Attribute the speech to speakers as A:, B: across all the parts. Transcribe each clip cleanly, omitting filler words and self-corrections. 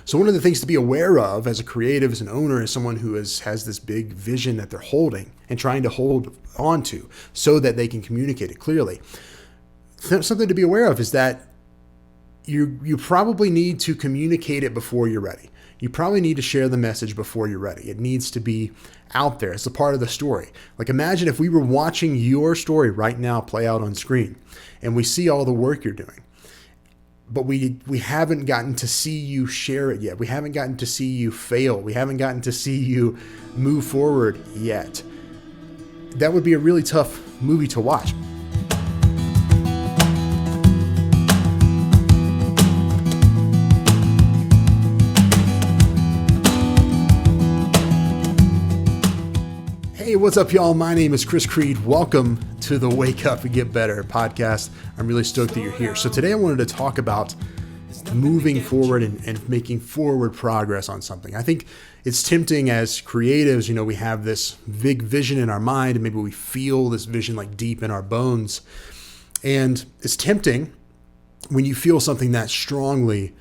A: So one of the things to be aware of as a creative, as an owner, as someone who has this big vision that they're holding and trying to hold on to so that they can communicate it clearly. Something to be aware of is that you probably need to communicate it before you're ready. You probably need to share the message before you're ready. It needs to be out there. It's a part of the story. Like imagine if we were watching your story right now play out on screen and we see all the work you're doing, but we haven't gotten to see you share it yet. We haven't gotten to see you fail. We haven't gotten to see you move forward yet. That would be a really tough movie to watch. Hey, what's up, y'all? My name is Chris Creed. Welcome to the Wake Up and Get Better podcast. I'm really stoked that you're here. So today I wanted to talk about moving forward and making forward progress on something. I think it's tempting as creatives, we have this big vision in our mind and maybe we feel this vision like deep in our bones. And it's tempting when you feel something that strongly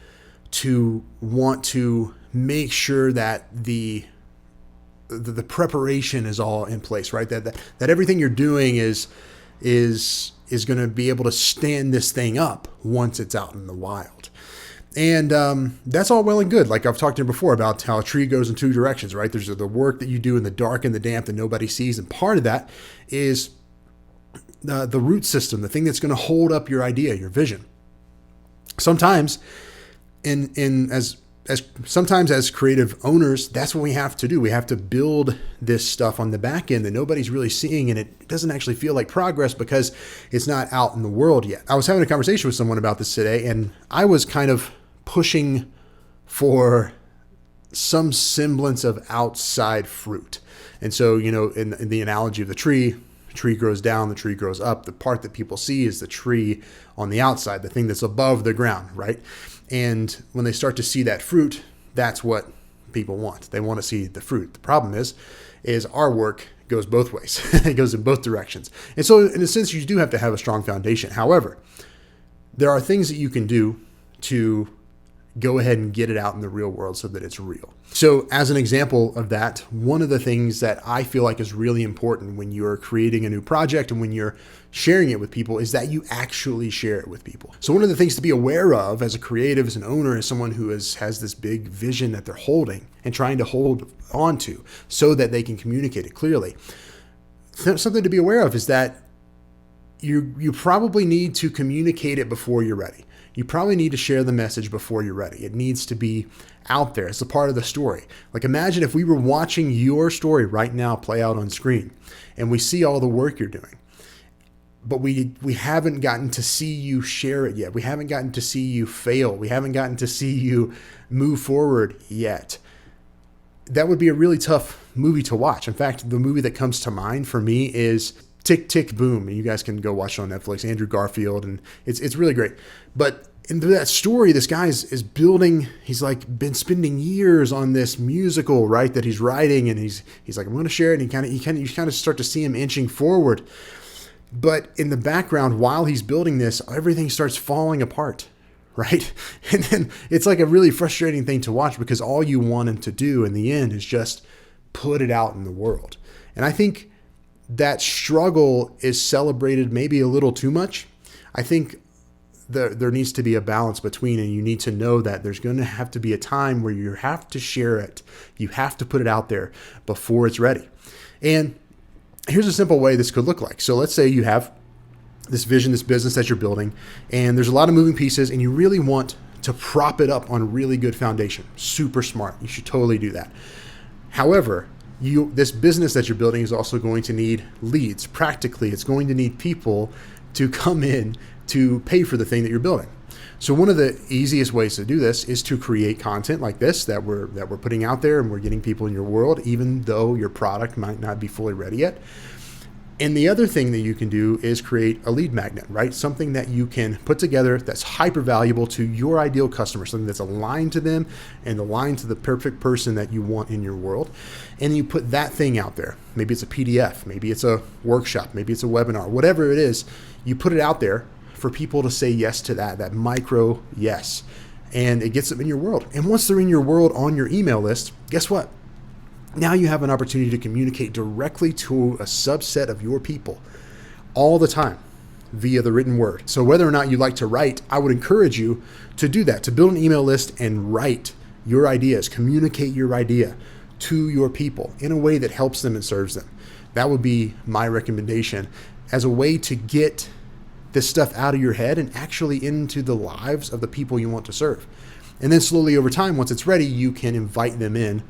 A: to want to make sure that the preparation is all in place, right? That everything you're doing is going to be able to stand this thing up once it's out in the wild. And that's all well and good. Like I've talked to you before about how a tree goes in two directions, right? There's the work that you do in the dark and the damp that nobody sees. And part of that is the root system, the thing that's going to hold up your idea, your vision. Sometimes sometimes as creative owners, that's what we have to do. We have to build this stuff on the back end that nobody's really seeing, and it doesn't actually feel like progress because it's not out in the world yet. I was having a conversation with someone about this today, and I was kind of pushing for some semblance of outside fruit. And so, in the analogy of the tree grows down, the tree grows up. The part that people see is the tree on the outside, the thing that's above the ground, right? And when they start to see that fruit, that's what people want. They want to see the fruit. The problem is our work goes both ways. It goes in both directions. And so in a sense, you do have to have a strong foundation. However, there are things that you can do to go ahead and get it out in the real world so that it's real. So as an example of that, one of the things that I feel like is really important when you're creating a new project and when you're sharing it with people is that you actually share it with people. So one of the things to be aware of as a creative, as an owner, as someone who has this big vision that they're holding and trying to hold on to so that they can communicate it clearly. Something to be aware of is that you probably need to communicate it before you're ready. You probably need to share the message before you're ready. It needs to be out there. It's a part of the story. Like imagine if we were watching your story right now play out on screen and we see all the work you're doing, but we haven't gotten to see you share it yet. We haven't gotten to see you fail. We haven't gotten to see you move forward yet. That would be a really tough movie to watch. In fact, the movie that comes to mind for me is Tick, Tick, Boom. And you guys can go watch it on Netflix, Andrew Garfield. And it's really great. But in that story, this guy is building, he's like been spending years on this musical, right, that he's writing. And he's like, I'm going to share it. And you kind of start to see him inching forward. But in the background, while he's building this, everything starts falling apart, right? And then it's like a really frustrating thing to watch because all you want him to do in the end is just put it out in the world. And I think that struggle is celebrated maybe a little too much. I think there needs to be a balance between, and you need to know that there's going to have to be a time where you have to share it. You have to put it out there before it's ready. And here's a simple way this could look like. So let's say you have this vision, this business that you're building, and there's a lot of moving pieces, and you really want to prop it up on a really good foundation. Super smart. You should totally do that. However, this business that you're building is also going to need leads. Practically, it's going to need people to come in to pay for the thing that you're building. So one of the easiest ways to do this is to create content like this that we're putting out there and we're getting people in your world, even though your product might not be fully ready yet. And the other thing that you can do is create a lead magnet, right? Something that you can put together that's hyper valuable to your ideal customer, something that's aligned to them and aligned to the perfect person that you want in your world. And you put that thing out there. Maybe it's a PDF, maybe it's a workshop, maybe it's a webinar, whatever it is, you put it out there for people to say yes to that micro yes. and it gets them in your world. And once they're in your world on your email list, guess what? Now you have an opportunity to communicate directly to a subset of your people all the time via the written word. So whether or not you like to write, I would encourage you to do that, to build an email list and write your ideas, communicate your idea to your people in a way that helps them and serves them. That would be my recommendation as a way to get this stuff out of your head and actually into the lives of the people you want to serve. And then slowly over time, once it's ready, you can invite them in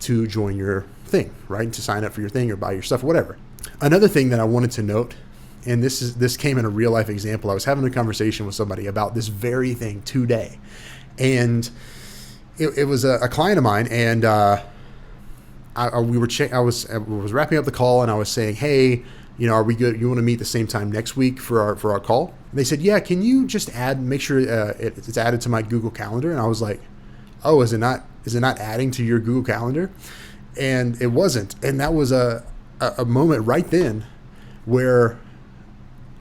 A: to join your thing, right? To sign up for your thing or buy your stuff, whatever. Another thing that I wanted to note, and this came in a real life example. I was having a conversation with somebody about this very thing today. And it was a client of mine, and I was wrapping up the call, and I was saying, hey, are we good? You want to meet the same time next week for our call? And they said, yeah. Can you just make sure it's added to my Google Calendar? And I was like, oh, is it not adding to your Google Calendar? And it wasn't. And that was a moment right then where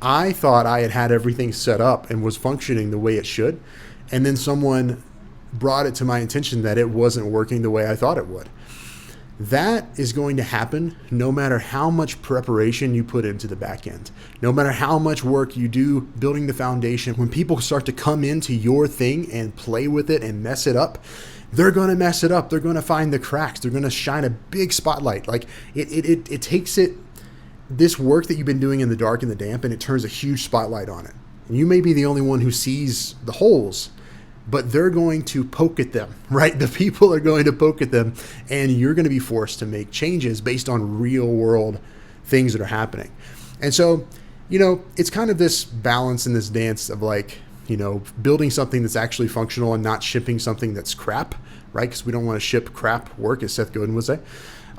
A: I thought I had everything set up and was functioning the way it should. And then someone brought it to my attention that it wasn't working the way I thought it would. That is going to happen no matter how much preparation you put into the back end, no matter how much work you do building the foundation. When people start to come into your thing and play with it and mess it up, they're going to mess it up. They're going to find the cracks. They're going to shine a big spotlight. Like it takes this work that you've been doing in the dark and the damp, and it turns a huge spotlight on it. And you may be the only one who sees the holes, but they're going to poke at them, right? The people are going to poke at them, and you're going to be forced to make changes based on real world things that are happening. And so, it's kind of this balance in this dance of building something that's actually functional and not shipping something that's crap, right? Because we don't want to ship crap work, as Seth Godin would say.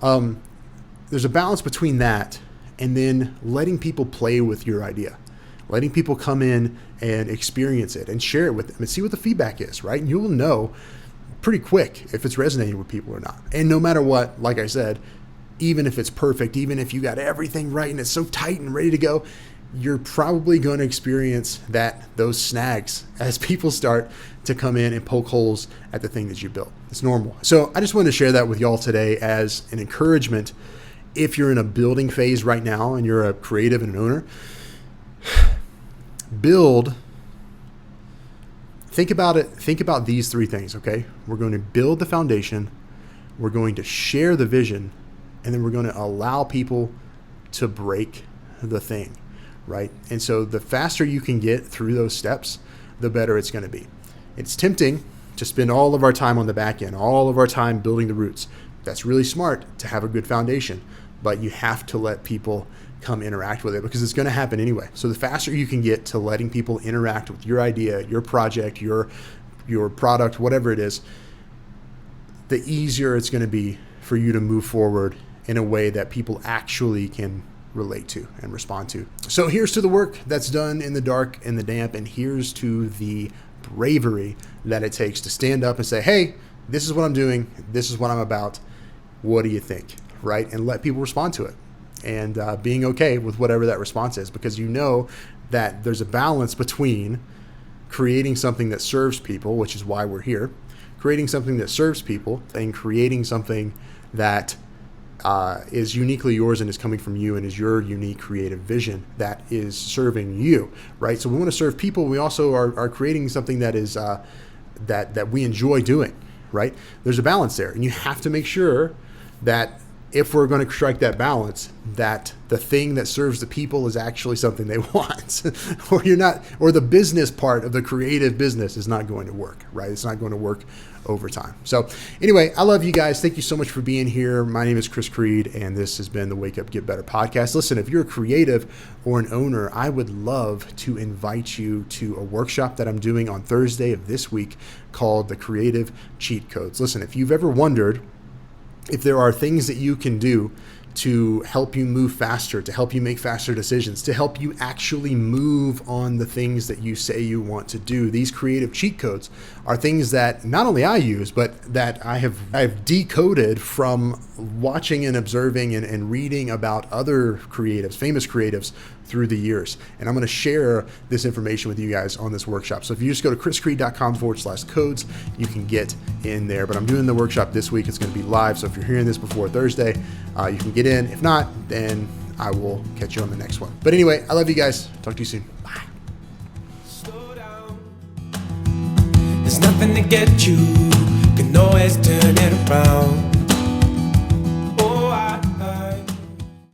A: There's a balance between that and then letting people play with your idea. Letting people come in and experience it and share it with them and see what the feedback is, right? And you'll know pretty quick if it's resonating with people or not. And no matter what, like I said, even if it's perfect, even if you got everything right and it's so tight and ready to go, you're probably going to experience those snags as people start to come in and poke holes at the thing that you built. It's normal. So I just wanted to share that with y'all today as an encouragement. If you're in a building phase right now and you're a creative and an owner, think about these three things, okay? We're going to build the foundation, we're going to share the vision, and then we're going to allow people to break the thing, right? And so the faster you can get through those steps, the better it's going to be. It's tempting to spend all of our time on the back end, all of our time building the roots. That's really smart to have a good foundation, but you have to let people come interact with it because it's going to happen anyway. So the faster you can get to letting people interact with your idea, your project, your product, whatever it is, the easier it's going to be for you to move forward in a way that people actually can relate to and respond to. So here's to the work that's done in the dark and the damp, and here's to the bravery that it takes to stand up and say, hey, this is what I'm doing. This is what I'm about. What do you think? Right? And let people respond to it. And being okay with whatever that response is, because you know that there's a balance between creating something that serves people, which is why we're here, creating something that serves people, and creating something that is uniquely yours and is coming from you and is your unique creative vision that is serving you, right? So we want to serve people. We also are creating something that is that we enjoy doing, right? There's a balance there, and you have to make sure that if we're going to strike that balance, that the thing that serves the people is actually something they want, or the business part of the creative business is not going to work, right? It's not going to work over time. So anyway, I love you guys. Thank you so much for being here. My name is Chris Creed, and this has been the Wake Up, Get Better podcast. Listen, if you're a creative or an owner, I would love to invite you to a workshop that I'm doing on Thursday of this week called the Creative Cheat Codes. Listen, if you've ever wondered if there are things that you can do to help you move faster, to help you make faster decisions, to help you actually move on the things that you say you want to do, these creative cheat codes are things that not only I use, but that I've decoded from watching and observing and reading about other creatives, famous creatives, through the years. And I'm going to share this information with you guys on this workshop. So if you just go to chriscreed.com/codes, you can get in there. But I'm doing the workshop this week. It's going to be live. So if you're hearing this before Thursday, you can get in. If not, then I will catch you on the next one. But anyway, I love you guys. Talk to you soon. Bye.
B: Slow down. There's nothing to get you. Can always turn it around.